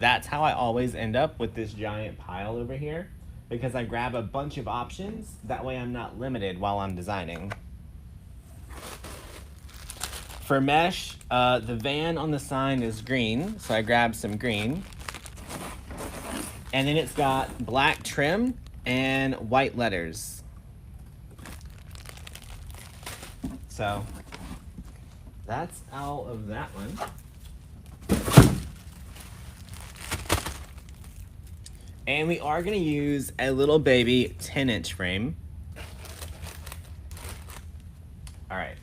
That's how I always end up with this giant pile over here, because I grab a bunch of options. That way I'm not limited while I'm designing. For mesh, the van on the sign is green, so I grabbed some green. And then it's got black trim and white letters. So that's all of that one. And we are going to use a little baby 10-inch frame. All right.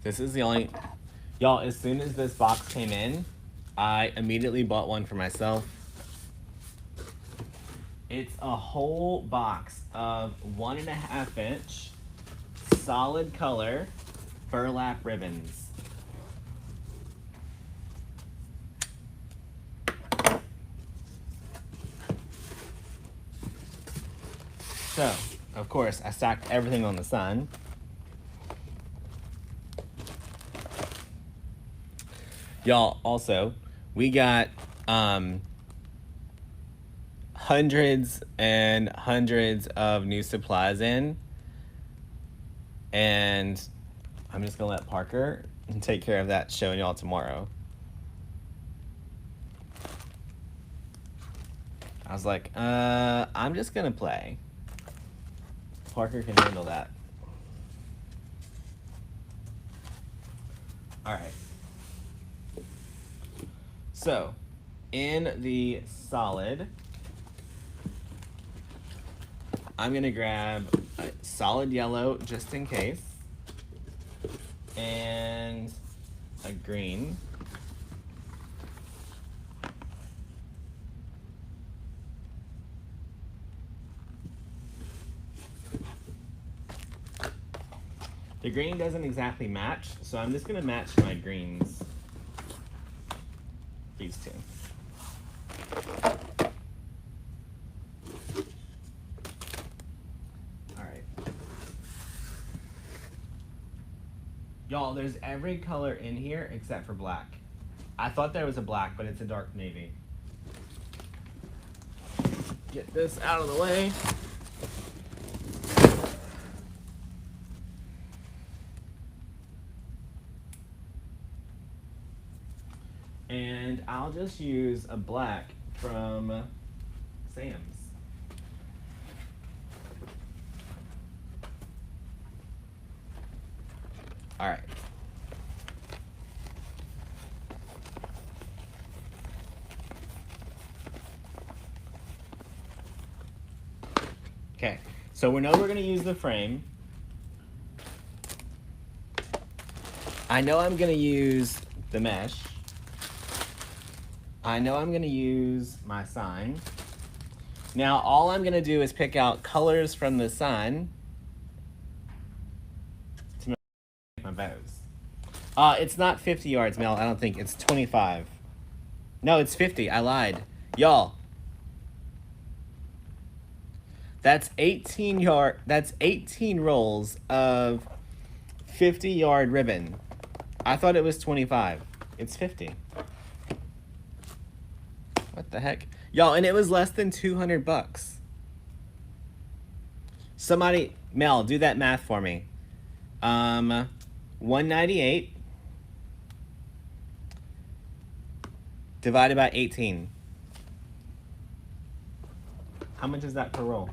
This is the only... Y'all, as soon as this box came in, I immediately bought one for myself. It's a whole box of 1.5-inch solid color burlap ribbons. So, of course, I stacked everything on the sun. Y'all, also, we got hundreds and hundreds of new supplies in. And I'm just gonna let Parker take care of that, showing y'all tomorrow. I was like, I'm just gonna play. Parker can handle that. All right. So, in the solid, I'm gonna grab a solid yellow just in case, and a green. The green doesn't exactly match, so I'm just gonna match my greens. These two. All right. Y'all, there's every color in here except for black. I thought there was a black, but it's a dark navy. Get this out of the way. And I'll just use a black from Sam's. All right. Okay, so we know we're gonna use the frame. I know I'm gonna use the mesh. I know I'm gonna use my sign. Now all I'm gonna do is pick out colors from the sign to make my bows. It's not 50 yards, Mel. I don't think. It's 25. No, it's 50. I lied. Y'all. That's 18 rolls of 50-yard ribbon. I thought it was 25. It's 50. What the heck? Y'all, and it was less than 200 bucks. Somebody, Mel, do that math for me. 198 divided by 18. How much is that per roll?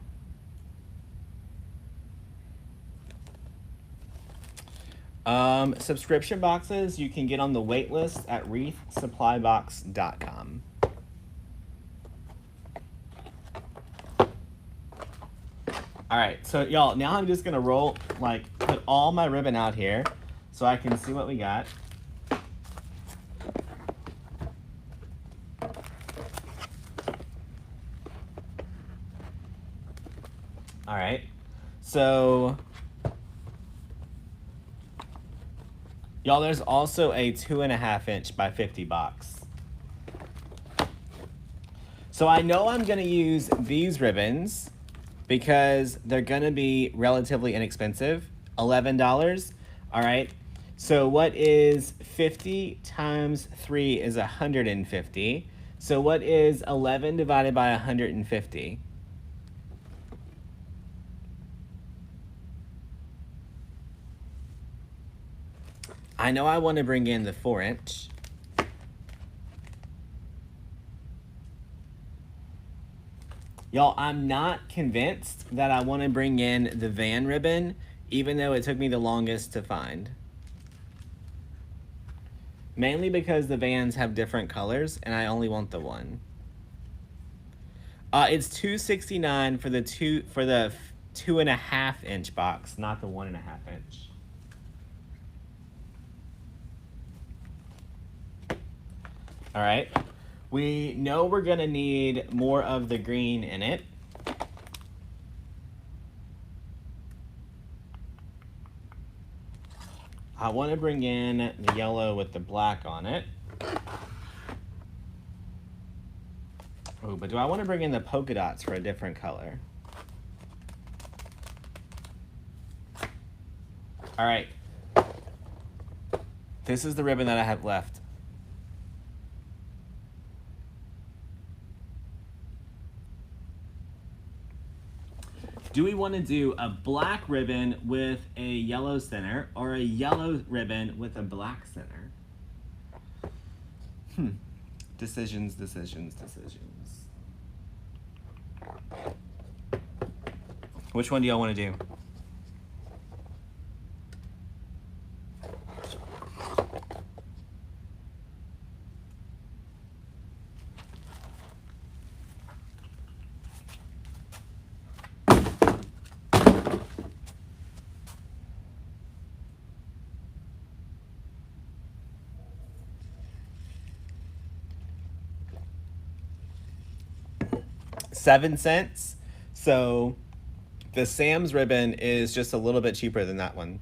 Subscription boxes you can get on the wait list at wreathsupplybox.com. All right, so y'all, now I'm just gonna put all my ribbon out here so I can see what we got. All right, so y'all, there's also a 2.5-inch by 50 box. So I know I'm gonna use these ribbons because they're gonna be relatively inexpensive, $11. All right, So what is 50 times 3 is 150. So what is 11 divided by 150? I know I want to bring in the 4-inch. Y'all, I'm not convinced that I want to bring in the van ribbon, even though it took me the longest to find. Mainly because the vans have different colors, and I only want the one. It's $2.69 for the 2.5 inch box, not the 1.5 inch. All right. We know we're gonna need more of the green in it. I want to bring in the yellow with the black on it. Oh, but do I want to bring in the polka dots for a different color? All right. This is the ribbon that I have left. Do we want to do a black ribbon with a yellow center or a yellow ribbon with a black center? Decisions, decisions, decisions. Which one do y'all want to do? $0.07. So the Sam's ribbon is just a little bit cheaper than that one.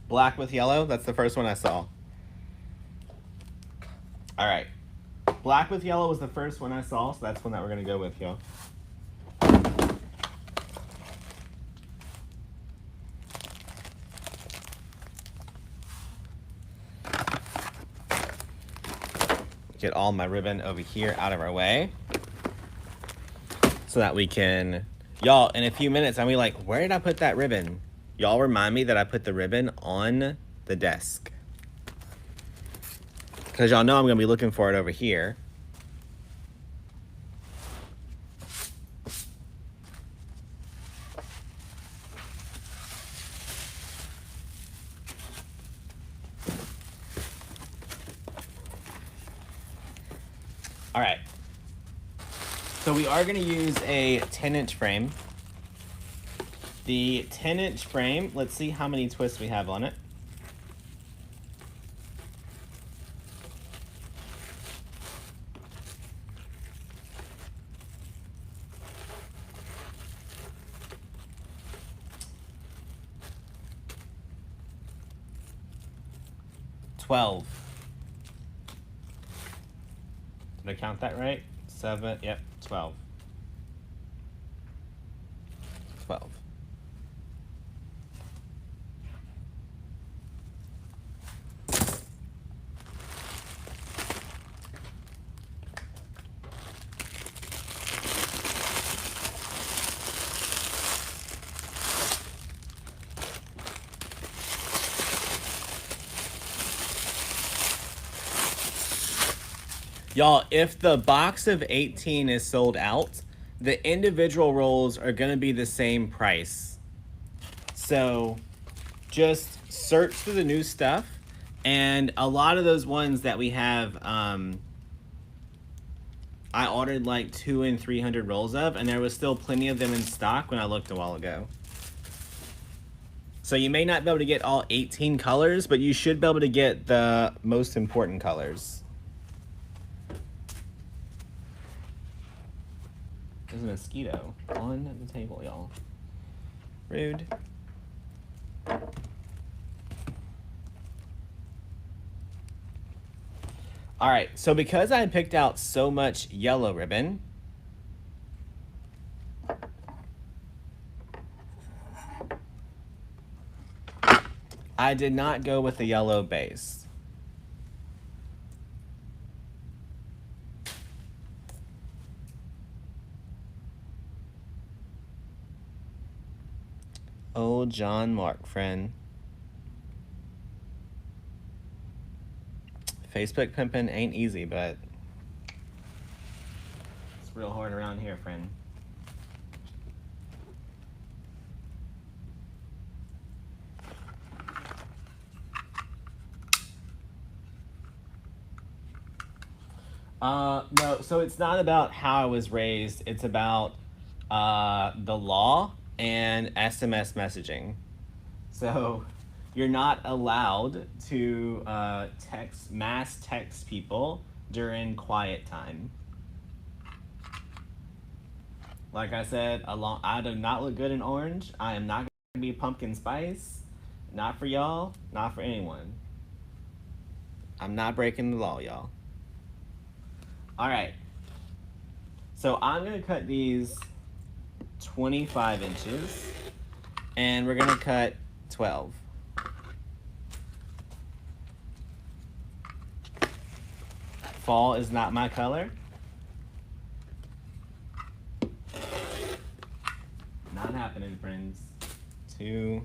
Black with yellow, that's the first one I saw. All right. Black with yellow was the first one I saw, so that's one that we're gonna go with, y'all. Get all my ribbon over here out of our way so that we can, y'all, in a few minutes, I'll be like, where did I put that ribbon? Y'all remind me that I put the ribbon on the desk. Because y'all know I'm gonna be looking for it over here. All right. So we are gonna use a 10-inch frame. The 10-inch frame, let's see how many twists we have on it. $12. Did I count that right? 7, yep, 12. 12. Y'all, if the box of 18 is sold out, the individual rolls are gonna be the same price. So just search through the new stuff, and a lot of those ones that we have, I ordered like 200 and 300 rolls of, and there was still plenty of them in stock when I looked a while ago. So you may not be able to get all 18 colors, but you should be able to get the most important colors. There's a mosquito on the table, y'all. Rude. All right, so because I picked out so much yellow ribbon, I did not go with the yellow base. Oh, John Mark, friend. Facebook pimping ain't easy, but it's real hard around here, friend. No, so it's not about how I was raised. It's about the law and SMS messaging. So you're not allowed to mass text people during quiet time. Like I said, I do not look good in orange. I am not going to be pumpkin spice. Not for y'all, not for anyone. I'm not breaking the law, y'all. All right. So I'm going to cut these 25 inches, and we're going to cut 12. Fall is not my color. Not happening, friends. 2.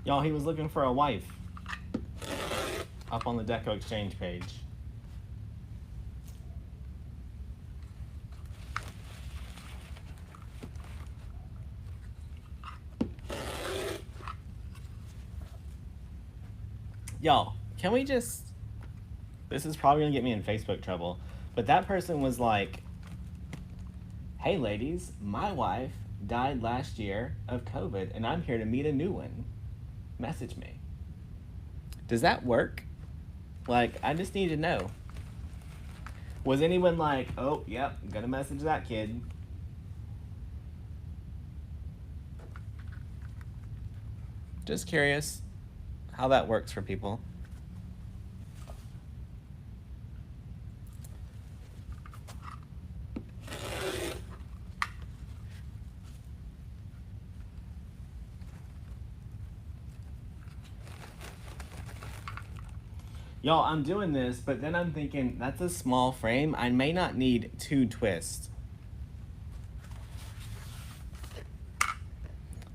Y'all, he was looking for a wife up on the Deco exchange page. Y'all, can we just... This is probably going to get me in Facebook trouble. But that person was like, hey, ladies, my wife died last year of COVID, and I'm here to meet a new one. Message me. Does that work? Like, I just need to know. Was anyone like, oh, yep, I'm going to message that kid? Just curious how that works for people. Y'all, I'm doing this, but then I'm thinking, that's a small frame. I may not need 2 twists.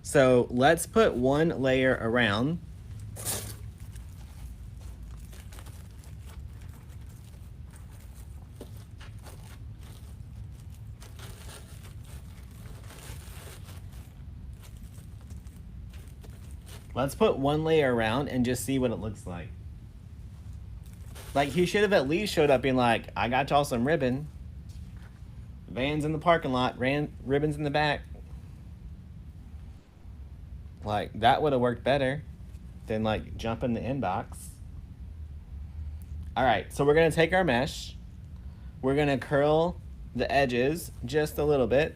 So let's put 1 layer around. Let's put 1 layer around and just see what it looks like. Like, he should have at least showed up being like, I got y'all some ribbon. Vans in the parking lot, ribbons in the back. Like, that would have worked better than, like, jump in the inbox. All right, so we're going to take our mesh. We're going to curl the edges just a little bit.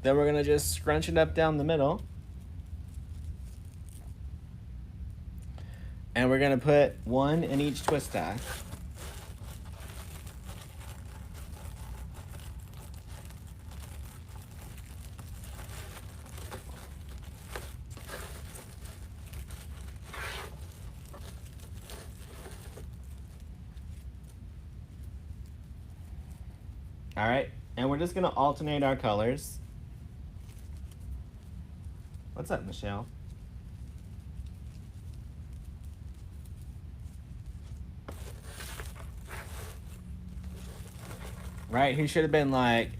Then we're going to just scrunch it up down the middle. And we're going to put 1 in each twist tie. All right, and we're just going to alternate our colors. What's up, Michelle? Right, he should have been like,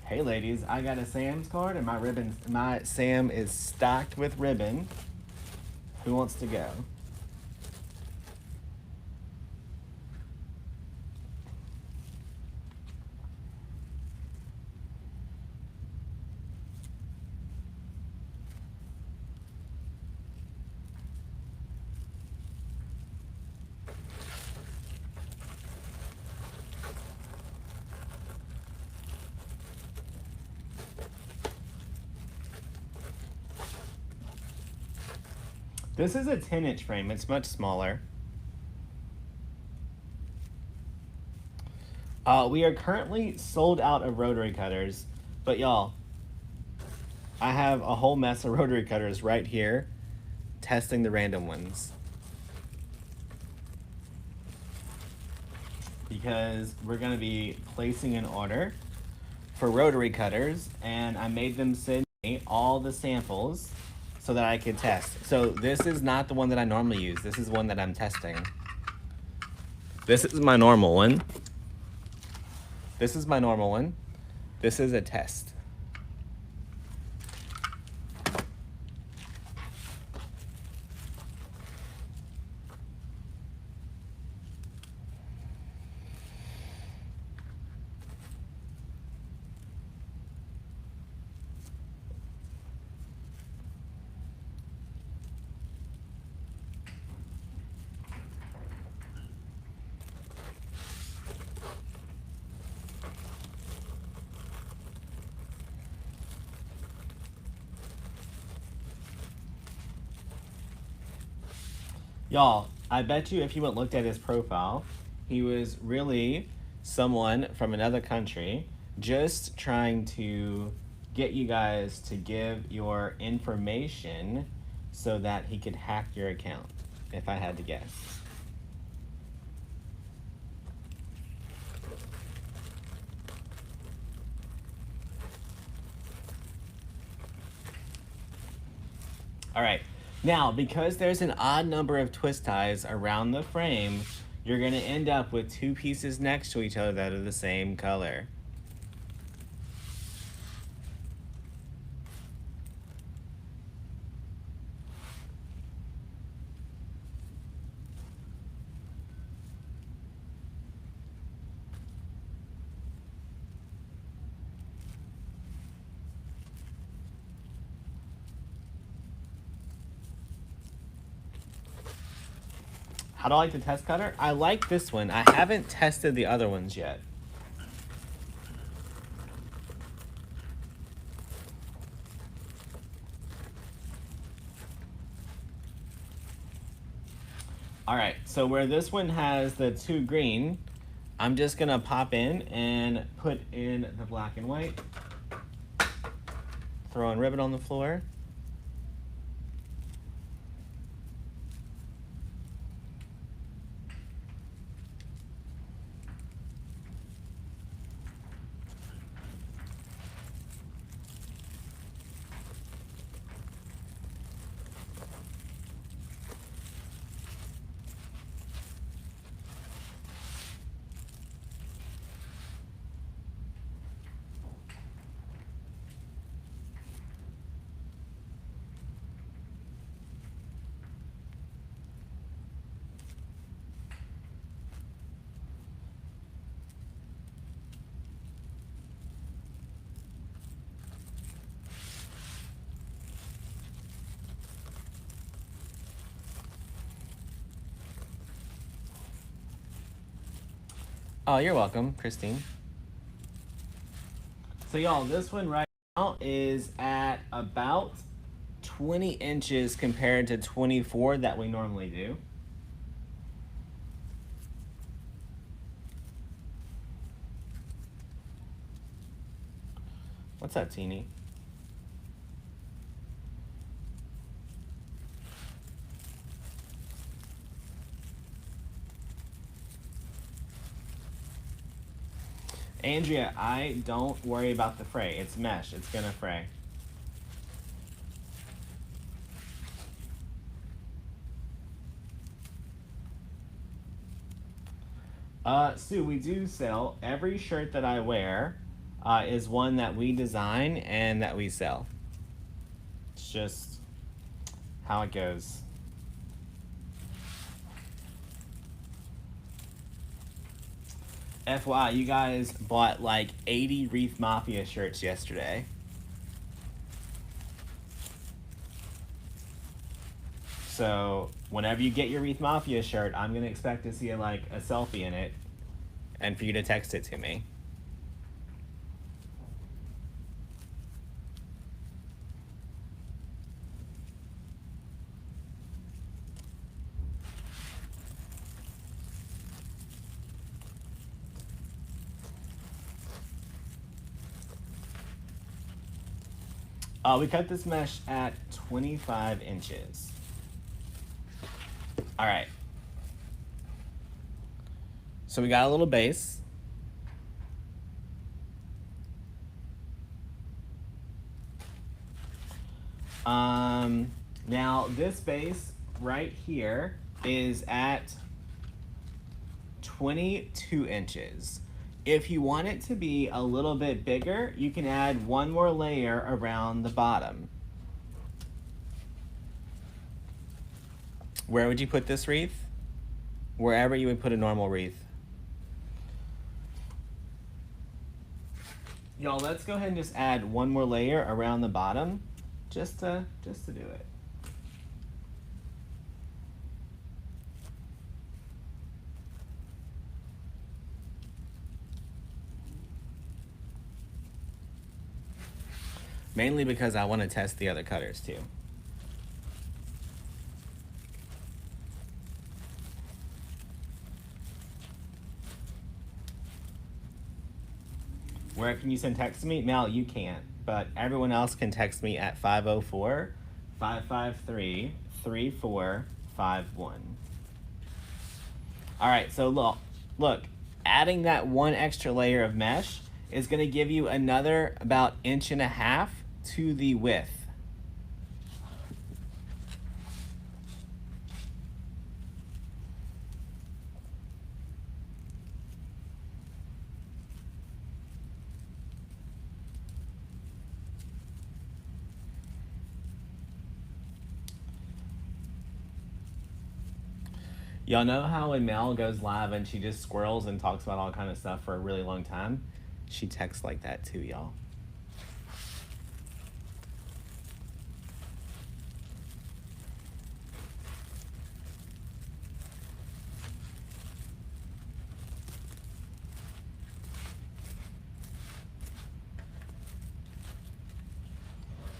hey ladies, I got a Sam's card and my Sam is stocked with ribbon. Who wants to go? This is a 10-inch frame. It's much smaller. We are currently sold out of rotary cutters, but y'all, I have a whole mess of rotary cutters right here, testing the random ones. Because we're gonna be placing an order for rotary cutters, and I made them send me all the samples so that I could test. So this is not the one that I normally use. This is one that I'm testing. This is my normal one. This is my normal one. This is a test. Y'all, I bet you if you went looked at his profile, he was really someone from another country just trying to get you guys to give your information so that he could hack your account, if I had to guess. All right. Now, because there's an odd number of twist ties around the frame, you're going to end up with two pieces next to each other that are the same color. How do I like the test cutter? I like this one. I haven't tested the other ones yet. All right, so where this one has the two green, I'm just gonna pop in and put in the black and white. Throw a ribbon on the floor. Oh, you're welcome, Christine. So y'all, this one right now is at about 20 inches compared to 24 that we normally do. What's that, Teeny? Andrea, I don't worry about the fray. It's mesh. It's gonna fray. Sue, we do sell. Every shirt that I wear is one that we design and that we sell. It's just how it goes. FYI, you guys bought like 80 Wreath Mafia shirts yesterday. So whenever you get your Wreath Mafia shirt, I'm gonna expect to see like a selfie in it and for you to text it to me. We cut this mesh at 25 inches. All right. So we got a little base. Now this base right here is at 22 inches. If you want it to be a little bit bigger, you can add one more layer around the bottom. Where would you put this wreath? Wherever you would put a normal wreath. Y'all, let's go ahead and just add one more layer around the bottom just to do it. Mainly because I want to test the other cutters too. Where can you send text to me? Mel, you can't, but everyone else can text me at 504-553-3451. All right, so look, adding that one extra layer of mesh is going to give you another about 1.5 inches to the width. Y'all know how when Mel goes live and she just squirrels and talks about all kind of stuff for a really long time? She texts like that too, y'all.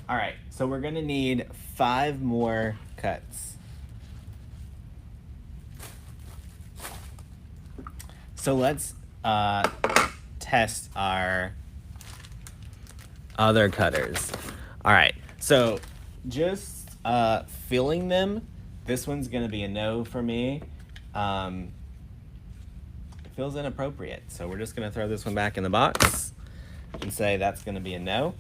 All right, so we're gonna need 5 more cuts. So let's test our other cutters. All right, so just filling them, this one's gonna be a no for me. It feels inappropriate, so we're just gonna throw this one back in the box and say that's gonna be a no.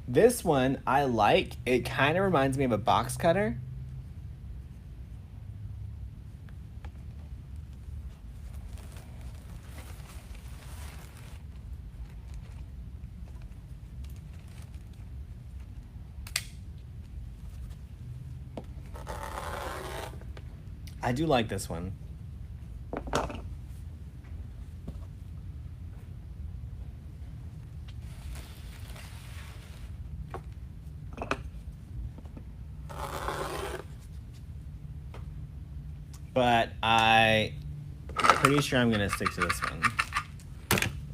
This one I like. It kind of reminds me of a box cutter. I do like this one. But I'm pretty sure I'm gonna stick to this one.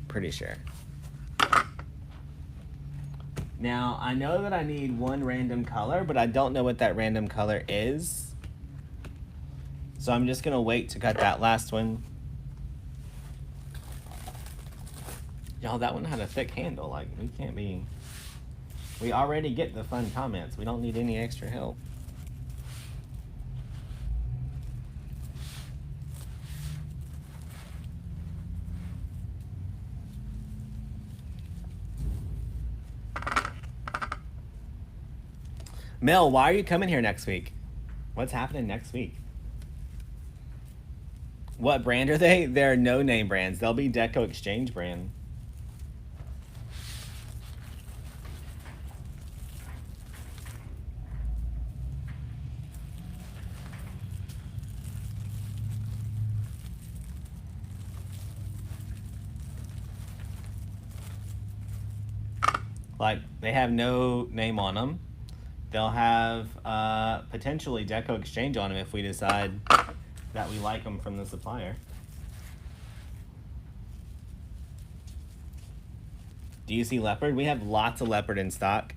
Pretty sure. Now, I know that I need one random color, but I don't know what that random color is. So I'm just gonna wait to cut that last one. Y'all, that one had a thick handle. Like, we already get the fun comments. We don't need any extra help. Mel, why are you coming here next week? What's happening next week? What brand are they? They're no-name brands. They'll be Deco Exchange brand. Like, they have no name on them. They'll have potentially Deco Exchange on them if we decide that we like them from the supplier. Do you see leopard? We have lots of leopard in stock.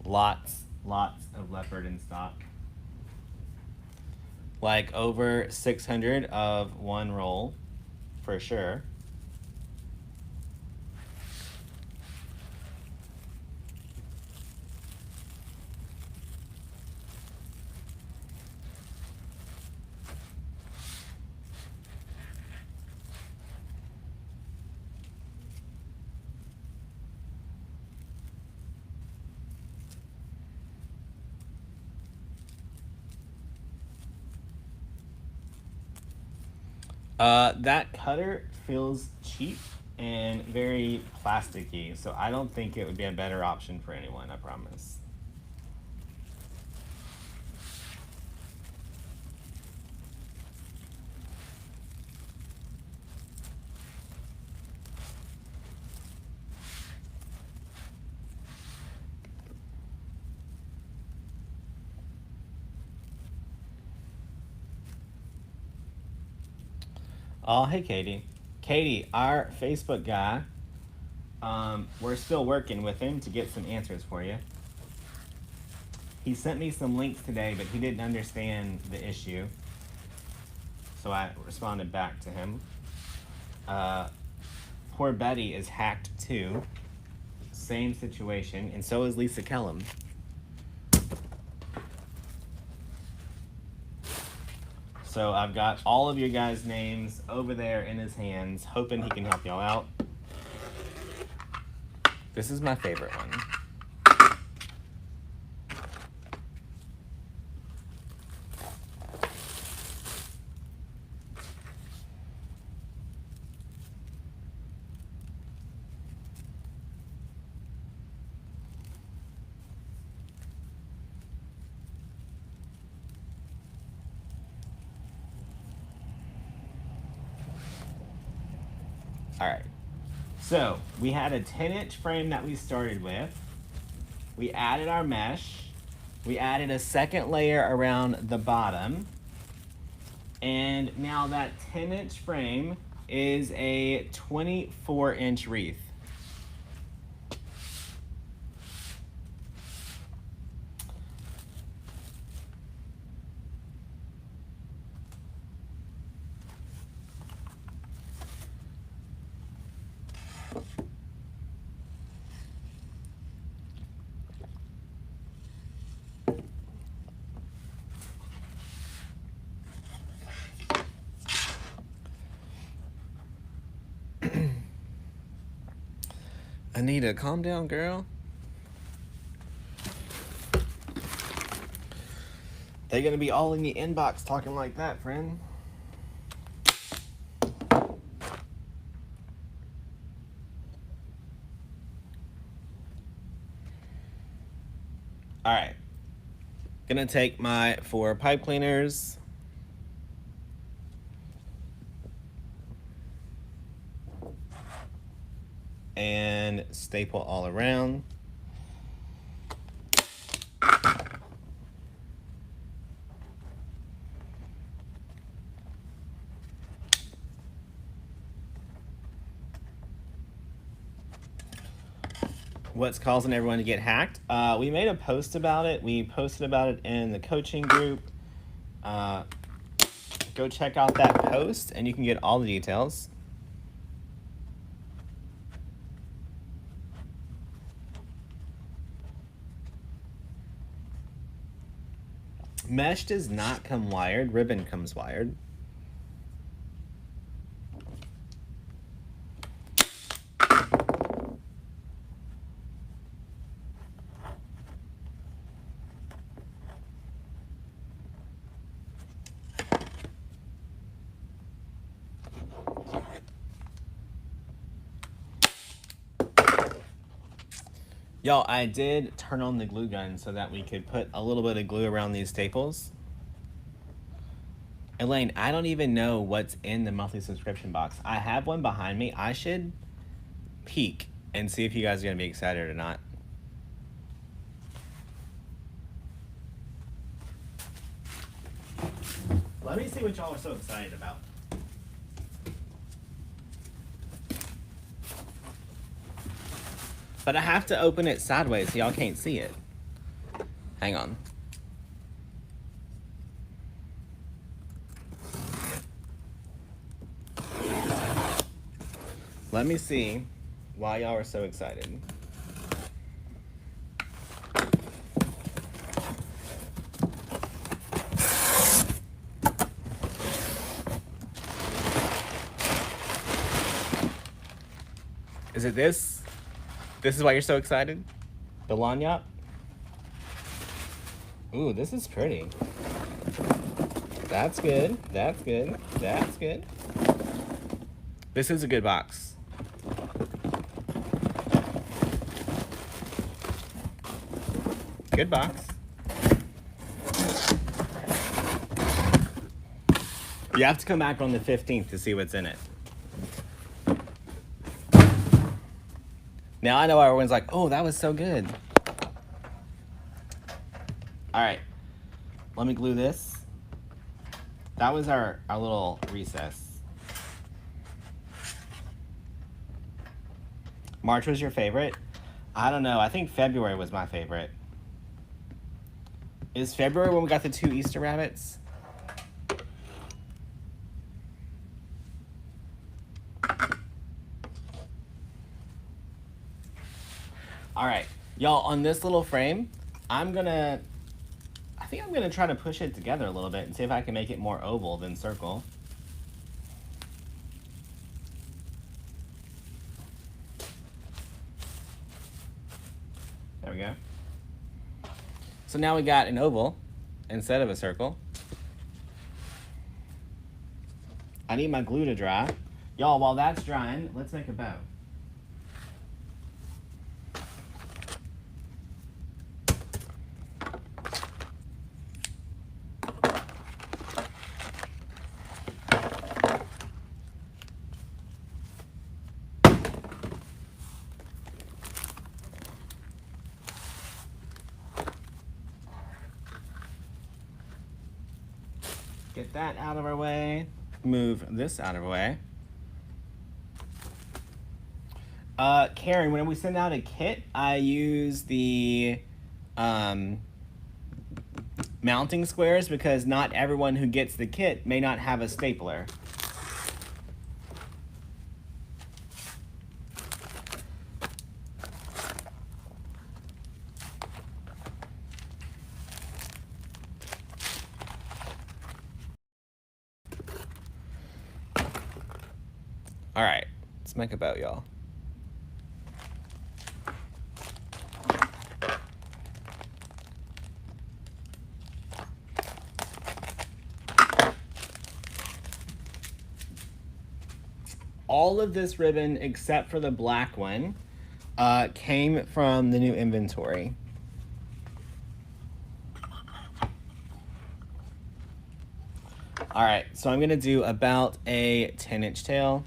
Lots of leopard in stock. Like over 600 of one roll, for sure. That cutter feels cheap and very plasticky, so I don't think it would be a better option for anyone, I promise. Oh, hey, Katie. Katie, our Facebook guy, we're still working with him to get some answers for you. He sent me some links today, but he didn't understand the issue. So I responded back to him. Poor Betty is hacked too. Same situation, and so is Lisa Kellum. So I've got all of your guys' names over there in his hands, hoping he can help y'all out. This is my favorite one. All right. So we had a 10-inch frame that we started with. We added our mesh. We added a second layer around the bottom. And now that 10-inch frame is a 24-inch wreath. Anita, calm down, girl. They're gonna be all in the inbox talking like that, friend. All right. Gonna take my 4 pipe cleaners. And staple all around. What's causing everyone to get hacked? We made a post about it. We posted about it in the coaching group. Go check out that post and you can get all the details. Mesh does not come wired. Ribbon comes wired. Y'all, I did turn on the glue gun so that we could put a little bit of glue around these staples. Elaine, I don't even know what's in the monthly subscription box. I have one behind me. I should peek and see if you guys are going to be excited or not. Let me see what y'all are so excited about. But I have to open it sideways so y'all can't see it. Hang on. Let me see why y'all are so excited. Is it this? This is why you're so excited? The lanyard? Ooh, this is pretty. That's good. That's good. That's good. This is a good box. Good box. You have to come back on the 15th to see what's in it. Now I know everyone's like, oh, that was so good. All right, let me glue this. That was our little recess. March was your favorite? I don't know, I think February was my favorite. Is February when we got the 2 Easter rabbits? All right, y'all, on this little frame, I think I'm gonna try to push it together a little bit and see if I can make it more oval than circle. There we go. So now we got an oval instead of a circle. I need my glue to dry. Y'all, while that's drying, let's make a bow. Get that out of our way. Move this out of our way. Karen, when we send out a kit, I use the mounting squares because not everyone who gets the kit may not have a stapler. All right, let's make a bow, y'all. All of this ribbon, except for the black one, came from the new inventory. All right, so I'm gonna do about a 10-inch tail.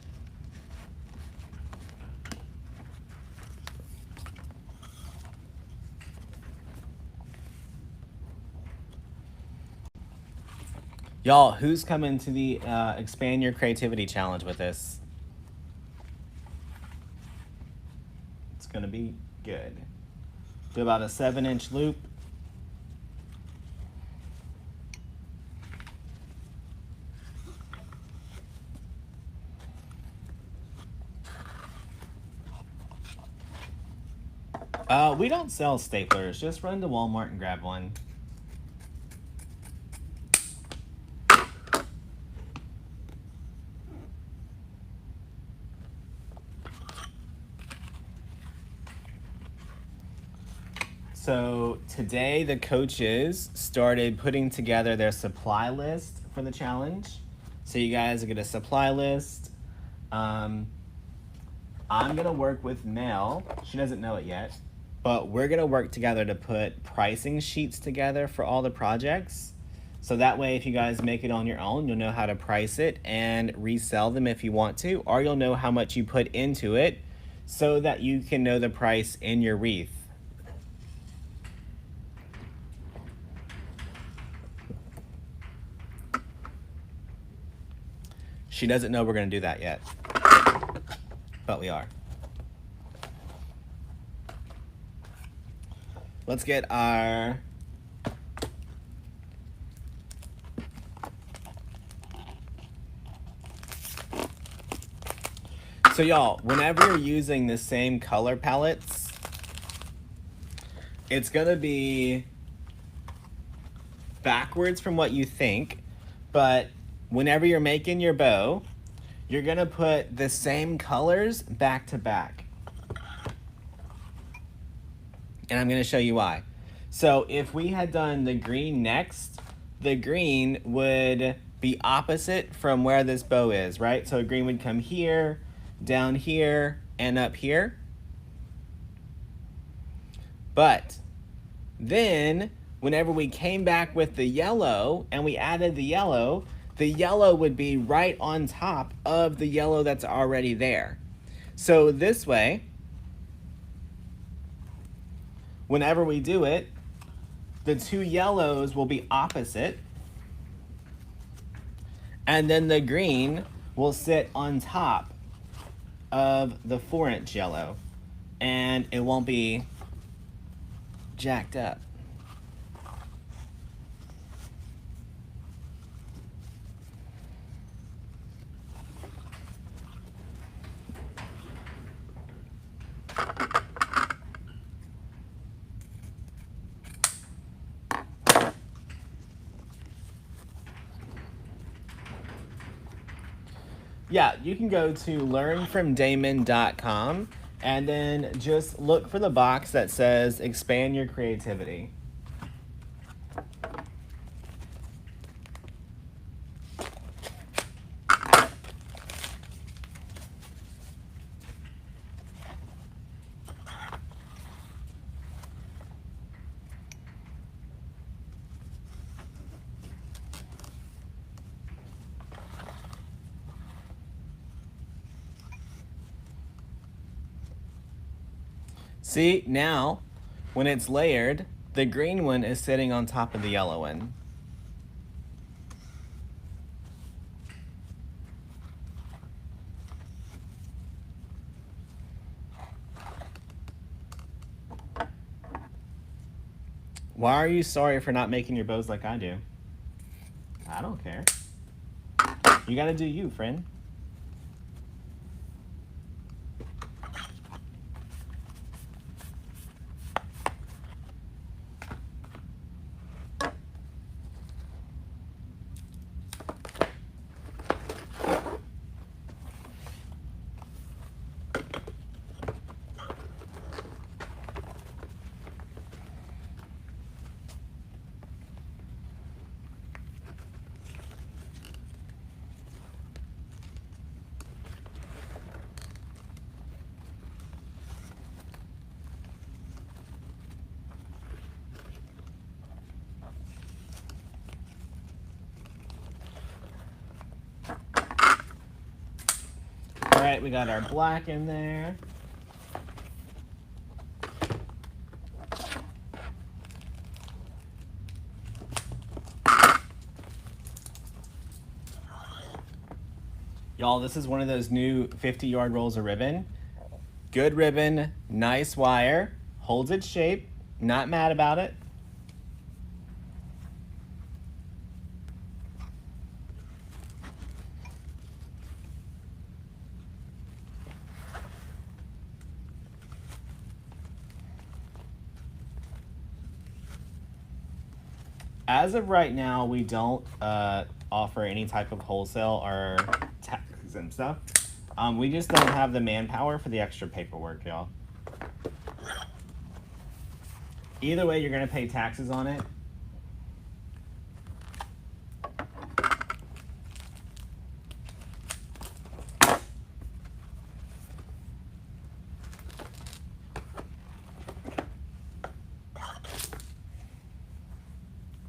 Y'all, who's coming to the Expand Your Creativity Challenge with us? It's gonna be good. Do about a 7-inch loop. We don't sell staplers. Just run to Walmart and grab one. So today the coaches started putting together their supply list for the challenge. So you guys get a supply list. I'm gonna work with Mel. She doesn't know it yet, but we're gonna work together to put pricing sheets together for all the projects. So that way, if you guys make it on your own, you'll know how to price it and resell them if you want to, or you'll know how much you put into it so that you can know the price in your wreath. She doesn't know we're gonna do that yet, but we are. Let's get our so y'all, whenever you're using the same color palettes, it's gonna be backwards from what you think, but whenever you're making your bow, you're gonna put the same colors back to back. And I'm gonna show you why. So if we had done the green next, the green would be opposite from where this bow is, right? So green would come here, down here, and up here. But then whenever we came back with the yellow and we added the yellow would be right on top of the yellow that's already there. So this way, whenever we do it, the two yellows will be opposite, and then the green will sit on top of the 4-inch yellow, and it won't be jacked up. Yeah, you can go to learnfromdamon.com and then just look for the box that says expand your creativity. See, now, when it's layered, the green one is sitting on top of the yellow one. Why are you sorry for not making your bows like I do? I don't care. You gotta do you, friend. All right, we got our black in there. Y'all, this is one of those new 50-yard rolls of ribbon. Good ribbon, nice wire, holds its shape, not mad about it. As of right now, we don't offer any type of wholesale or taxes and stuff. We just don't have the manpower for the extra paperwork, y'all. Either way, you're gonna pay taxes on it.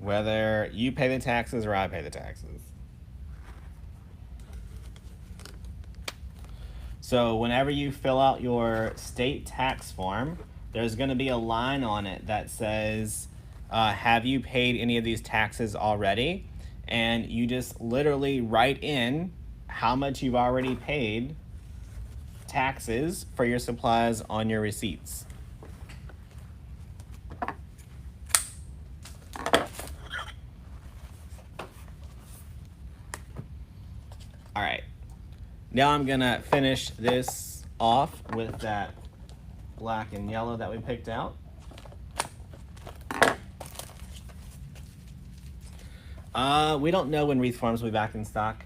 Whether you pay the taxes or I pay the taxes. So whenever you fill out your state tax form, there's going to be a line on it that says, have you paid any of these taxes already? And you just literally write in how much you've already paid taxes for your supplies on your receipts. All right, now I'm gonna finish this off with that black and yellow that we picked out. We don't know when Wreath forms will be back in stock.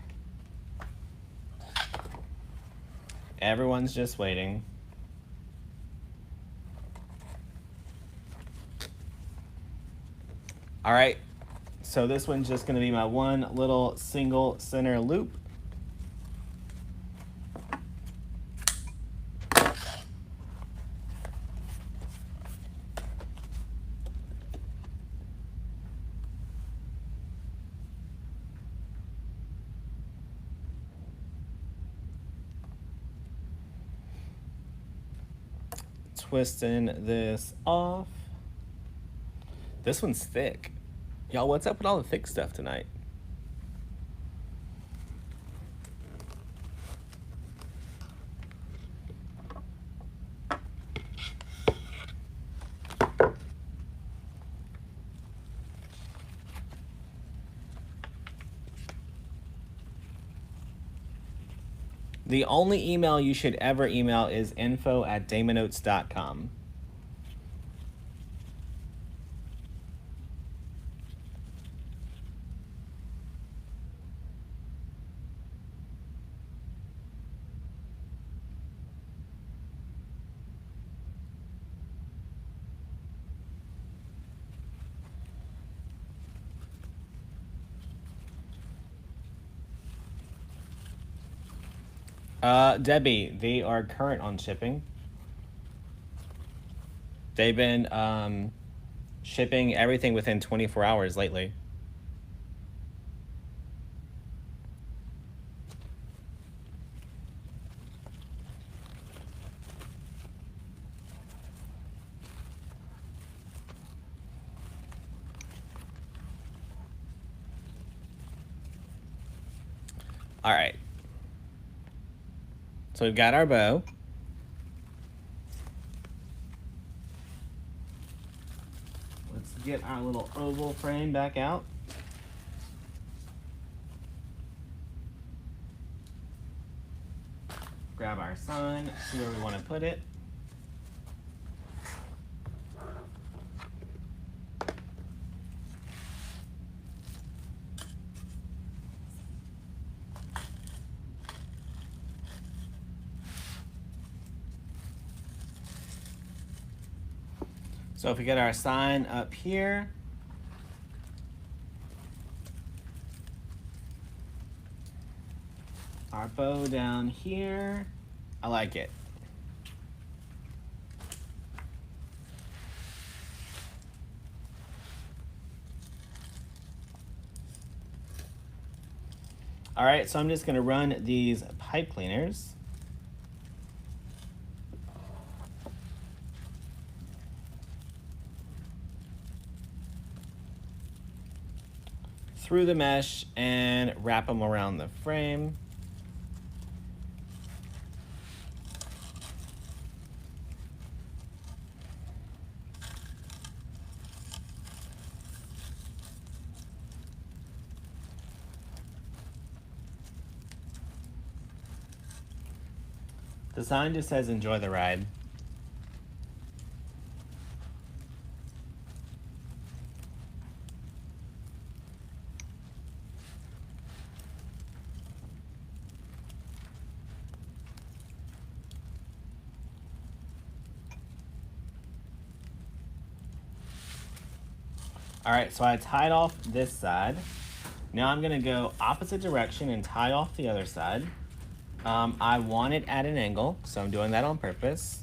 Everyone's just waiting. All right, So this one's just going to be my one little single center loop. Twisting this off. This one's thick. Y'all, what's up with all the thick stuff tonight? The only email you should ever email is info@damonotes.com. Debbie, they are current on shipping. They've been shipping everything within 24 hours lately. All right. So we've got our bow. Let's get our little oval frame back out. Grab our sign, see where we want to put it. So if we get our sign up here, our bow down here, I like it. All right, so I'm just gonna run these pipe cleaners through the mesh and wrap them around the frame. The sign just says enjoy the ride. All right, so I tied off this side. Now I'm gonna go opposite direction and tie off the other side. I want it at an angle, so I'm doing that on purpose.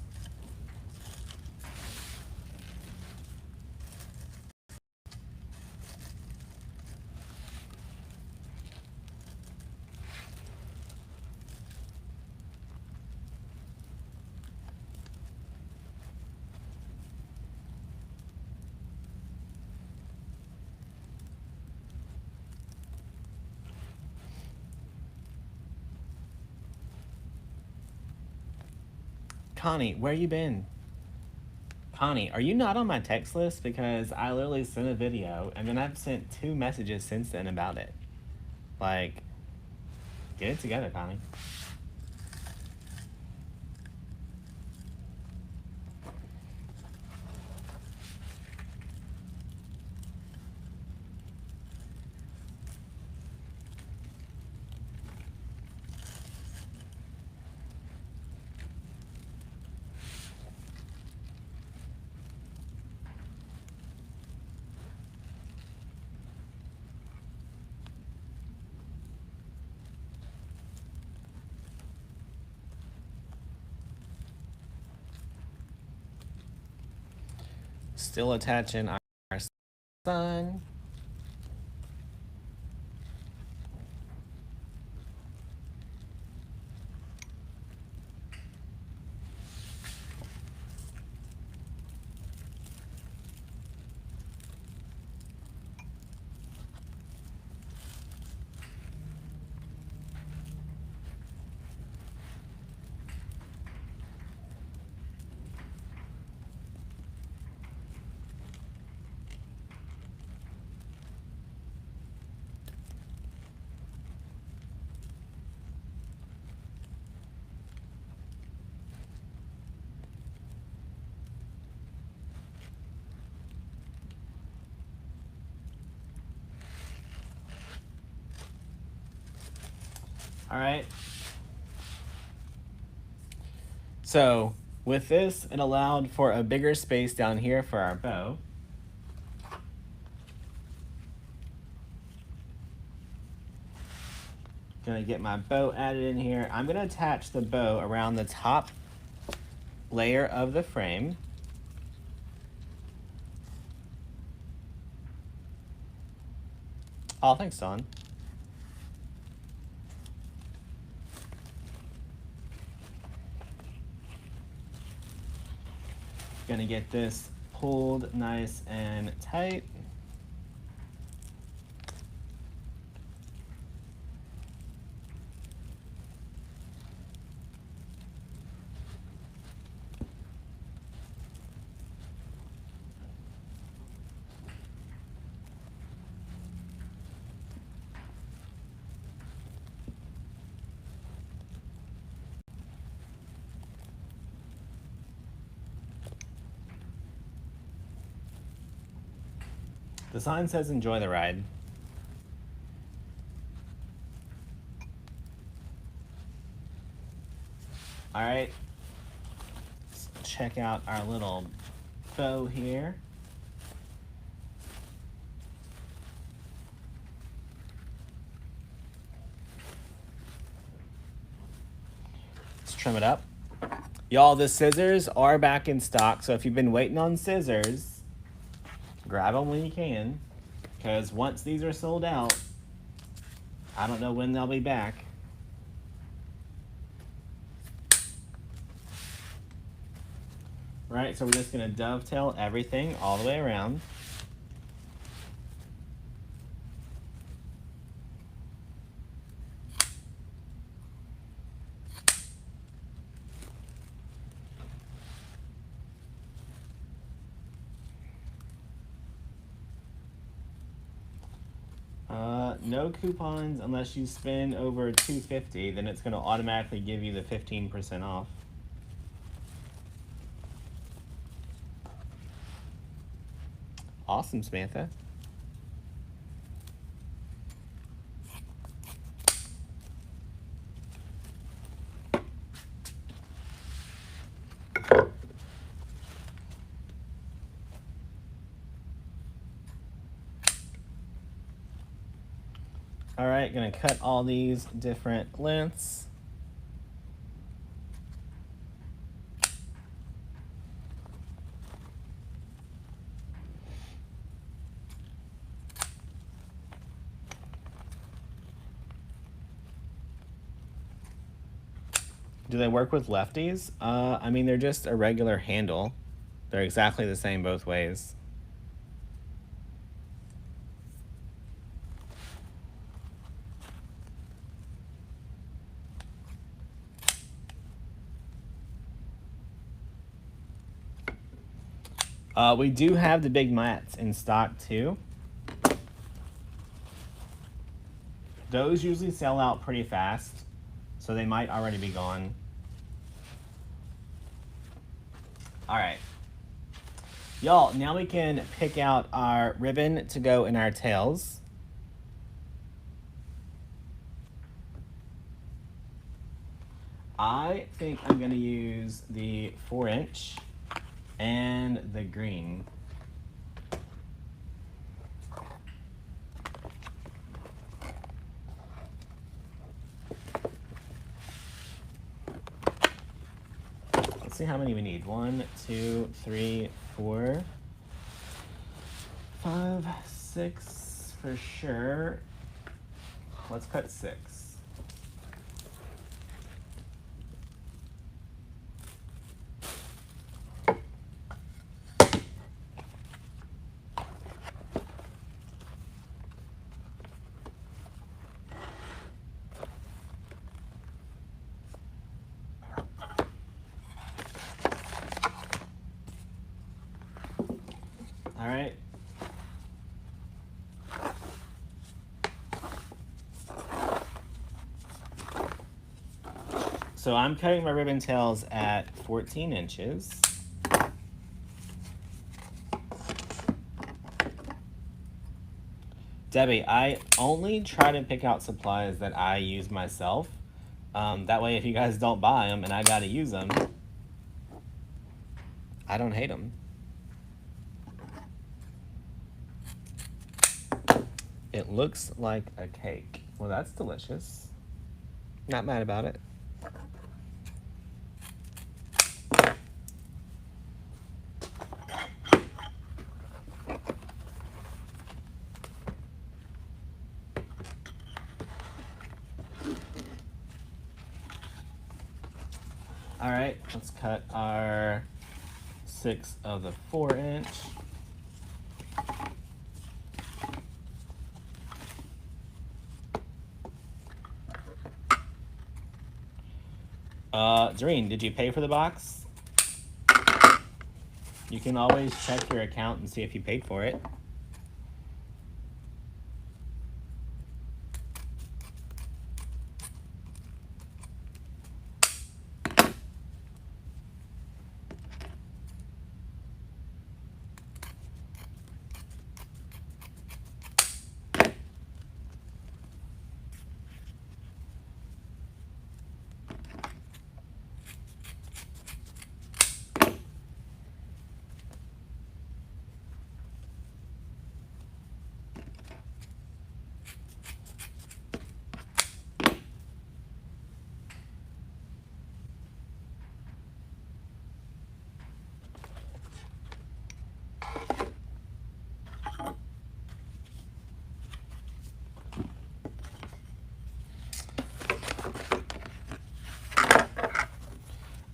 Connie, where you been? Connie, are you not on my text list? Because I literally sent a video and then I've sent 2 messages since then about it. Like, get it together, Connie. Still attaching our sun. All right. So with this, it allowed for a bigger space down here for our bow. Gonna get my bow added in here. I'm gonna attach the bow around the top layer of the frame. Oh, thanks, Don. Gonna get this pulled nice and tight. The sign says enjoy the ride. All right, let's check out our little bow here. Let's trim it up. Y'all, the scissors are back in stock, so if you've been waiting on scissors, grab them when you can, because once these are sold out, I don't know when they'll be back. Right, so we're just gonna dovetail everything all the way around. No coupons unless you spend over $250, then it's gonna automatically give you the 15% off. Awesome, Samantha. All right, gonna cut all these different lengths. Do they work with lefties? I mean, they're just a regular handle. They're exactly the same both ways. We do have the big mats in stock too. Those usually sell out pretty fast, so they might already be gone. All right. Y'all, now we can pick out our ribbon to go in our tails. I think I'm gonna use the 4-inch and the green. Let's see how many we need. 1, 2, 3, 4. 5, 6 for sure. Let's cut 6. All right. So I'm cutting my ribbon tails at 14 inches. Debbie, I only try to pick out supplies that I use myself. That way, if you guys don't buy them and I gotta use them, I don't hate them. It looks like a cake. Well, that's delicious. Not mad about it. All right, let's cut our 6 of the 4-inch. Doreen, did you pay for the box? You can always check your account and see if you paid for it.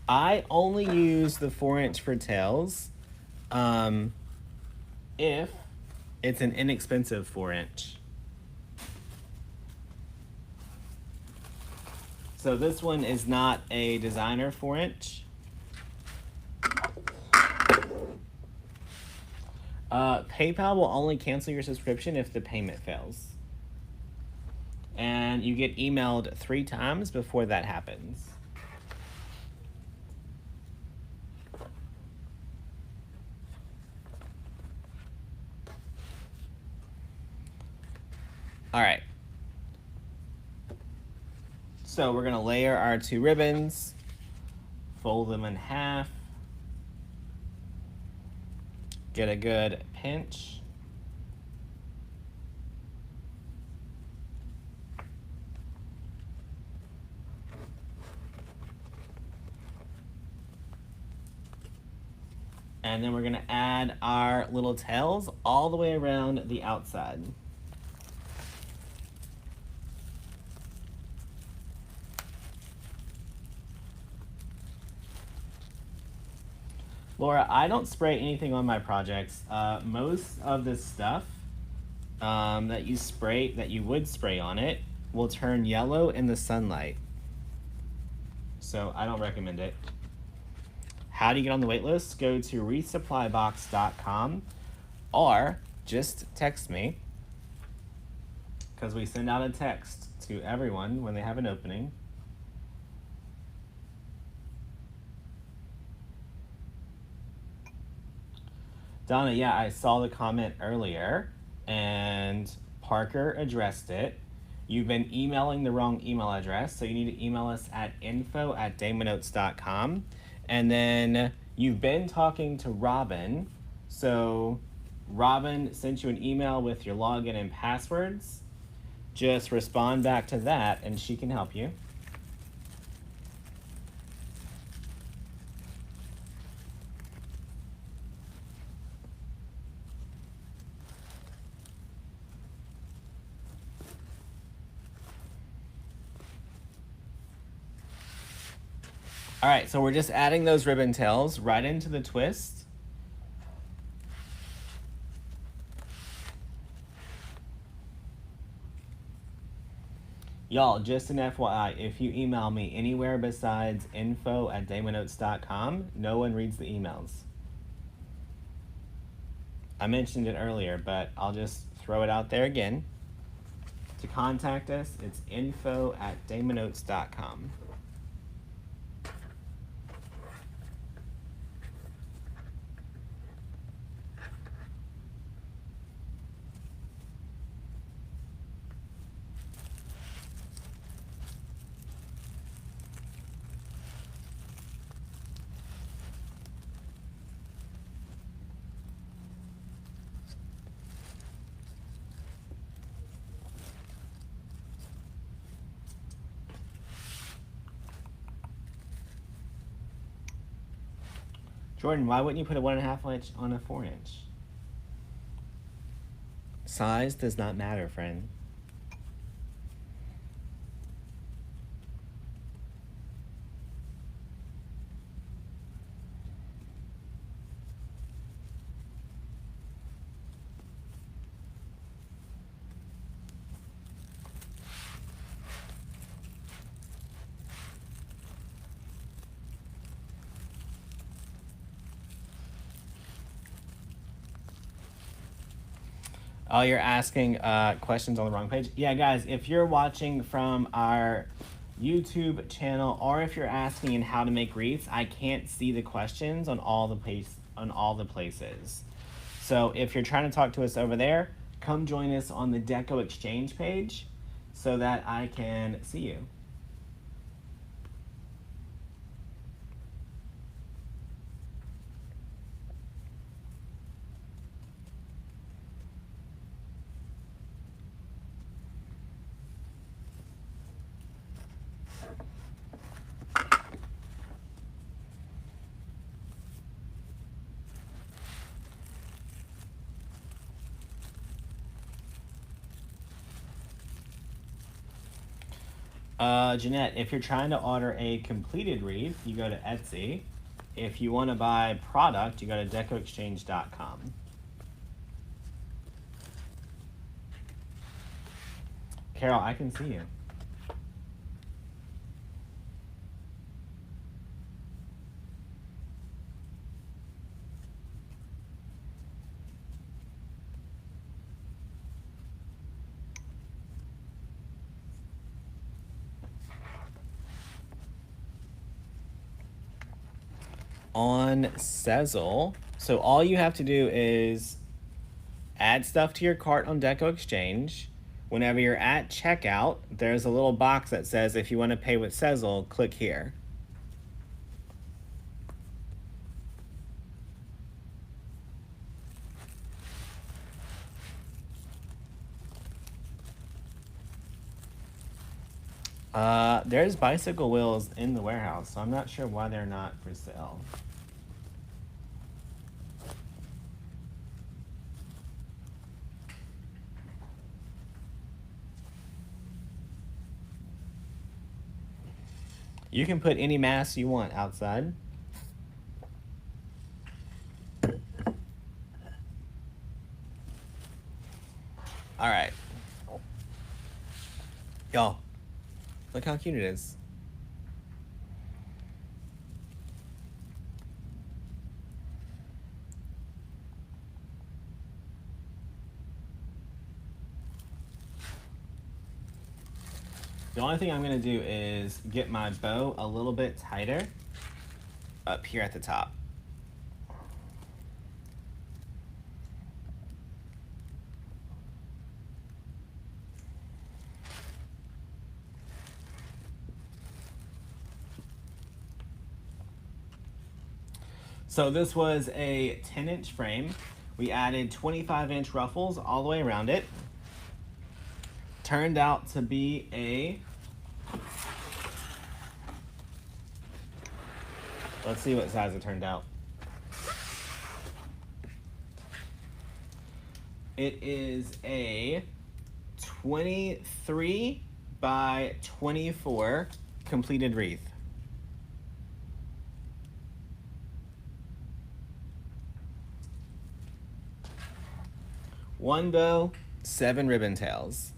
I only use the 4-inch for tails if it's an inexpensive 4-inch. So this one is not a designer 4-inch. PayPal will only cancel your subscription if the payment fails. And you get emailed 3 times before that happens. All right. So we're gonna layer our 2 ribbons, fold them in half, get a good pinch. And then we're gonna add our little tails all the way around the outside. Laura, I don't spray anything on my projects. Most of this stuff that you would spray on it will turn yellow in the sunlight. So I don't recommend it. How do you get on the wait list? Go to resupplybox.com or just text me, because we send out a text to everyone when they have an opening. Donna, yeah, I saw the comment earlier, and Parker addressed it. You've been emailing the wrong email address, so you need to email us at info@damonnotes.com. And then you've been talking to Robin, so Robin sent you an email with your login and passwords. Just respond back to that, and she can help you. All right, so we're just adding those ribbon tails right into the twist. Y'all, just an FYI, if you email me anywhere besides info@damonnotes.com, no one reads the emails. I mentioned it earlier, but I'll just throw it out there again. To contact us, it's info@damonnotes.com. Jordan, why wouldn't you put a 1.5 inch on a 4 inch? Size does not matter, friend. Oh, you're asking questions on the wrong page? Yeah, guys, if you're watching from our YouTube channel, or if you're asking in how to make wreaths, I can't see the questions on all the places. So if you're trying to talk to us over there, come join us on the Deco Exchange page so that I can see you. Jeanette, if you're trying to order a completed wreath, you go to Etsy. If you want to buy product, you go to decoexchange.com. Carol, I can see you. On Sezzle, so all you have to do is add stuff to your cart on Deco Exchange. Whenever you're at checkout, there's a little box that says if you want to pay with Sezzle, click here. There's bicycle wheels in the warehouse, so I'm not sure why they're not for sale. You can put any mask you want outside. All right. Y'all, look how cute it is. The only thing I'm gonna do is get my bow a little bit tighter up here at the top. So this was a 10-inch frame. We added 25-inch ruffles all the way around it. Turned out to be a... Let's see what size it turned out. It is a 23 by 24 completed wreath. 1 bow, 7 ribbon tails.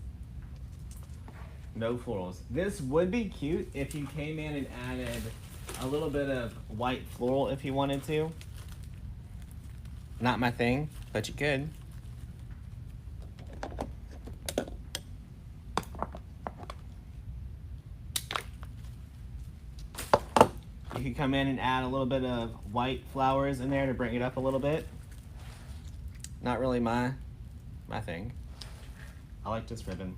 No florals. This would be cute if you came in and added a little bit of white floral if you wanted to. Not my thing, but you could. You could come in and add a little bit of white flowers in there to bring it up a little bit. Not really my thing. I like this ribbon.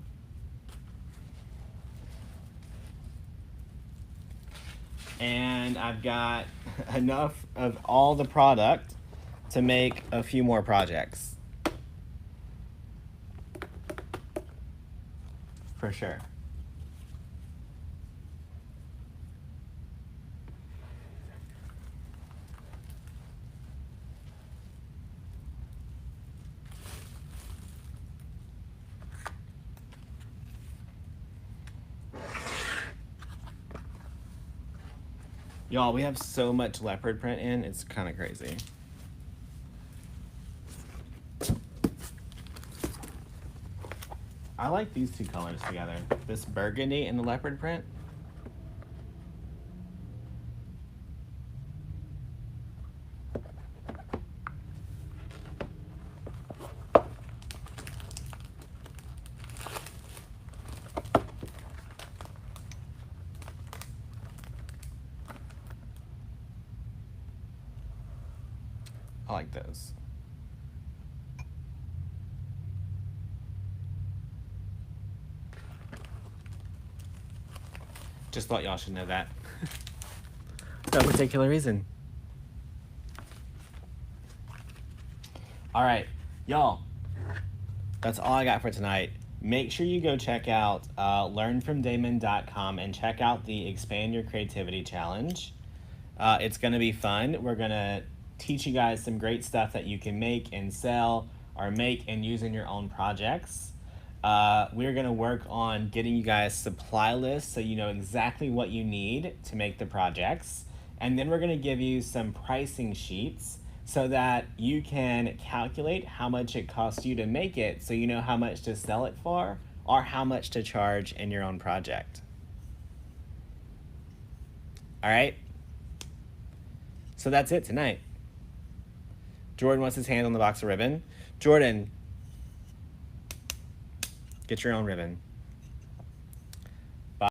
And I've got enough of all the product to make a few more projects. For sure. Y'all, we have so much leopard print in, it's kind of crazy. I like these two colors together. This burgundy and the leopard print. I like those. Just thought y'all should know that. No particular reason. All right, y'all. That's all I got for tonight. Make sure you go check out learnfromdamon.com and check out the Expand Your Creativity Challenge. It's going to be fun. We're going to teach you guys some great stuff that you can make and sell or make and use in your own projects. We're going to work on getting you guys supply lists so you know exactly what you need to make the projects. And then we're going to give you some pricing sheets so that you can calculate how much it costs you to make it so you know how much to sell it for or how much to charge in your own project. All right? So that's it tonight. Jordan wants his hand on the box of ribbon. Jordan, get your own ribbon.